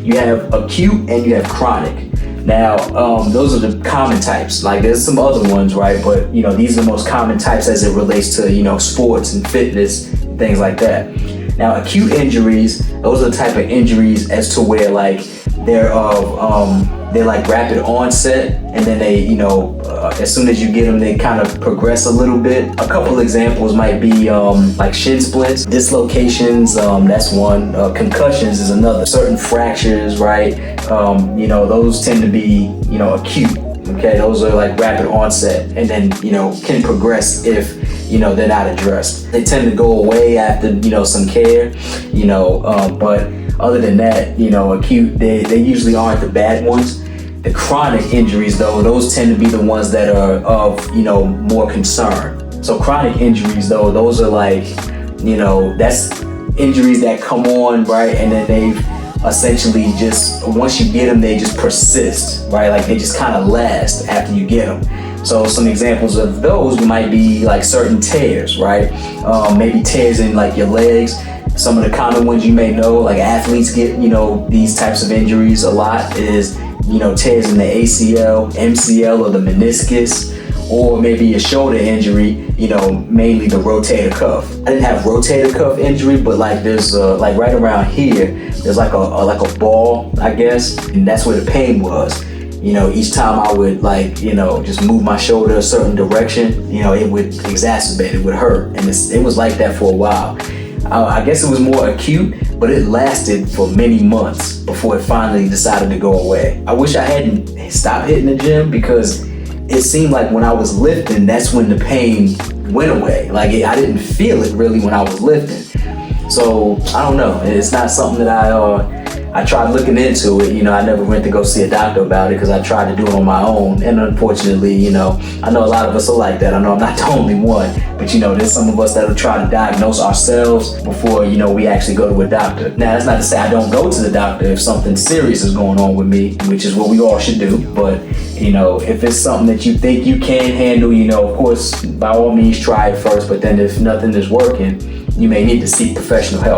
You have acute and you have chronic. Now, those are the common types. Like there's some other ones, right? But these are the most common types as it relates to, sports and fitness, things like that. Now, acute injuries, those are the type of injuries as to where like they're like rapid onset, and then they, as soon as you get them, they kind of progress a little bit. A couple examples might be like shin splints, dislocations, that's one. Concussions is another. Certain fractures, right? Those tend to be, acute. Okay, those are like rapid onset, and then can progress if they're not addressed. They tend to go away after some care, but other than that, acute, they usually aren't the bad ones. The chronic injuries, though, those tend to be the ones that are of more concern. So chronic injuries, though, those are like that's injuries that come on, right, and then they've essentially just, once you get them, they just persist, right? Like they just kind of last after you get them. So some examples of those might be like certain tears, right? Maybe tears in like your legs. Some of the common ones you may know, like athletes get, these types of injuries a lot is, tears in the ACL, MCL, or the meniscus, or maybe a shoulder injury, mainly the rotator cuff. I didn't have rotator cuff injury, but like there's like right around here, there's like a ball, I guess, and that's where the pain was. Each time I would just move my shoulder a certain direction, it would exacerbate, it would hurt, and it was like that for a while. I guess it was more acute, but it lasted for many months before it finally decided to go away. I wish I hadn't stopped hitting the gym, because it seemed like when I was lifting, that's when the pain went away. Like I didn't feel it really when I was lifting. So I don't know. It's not something that I tried looking into it. I never went to go see a doctor about it because I tried to do it on my own. And unfortunately, I know a lot of us are like that. I know I'm not the only one, but there's some of us that'll try to diagnose ourselves before, we actually go to a doctor. Now, that's not to say I don't go to the doctor if something serious is going on with me, which is what we all should do. But, if it's something that you think you can handle, of course, by all means, try it first. But then if nothing is working, you may need to seek professional help.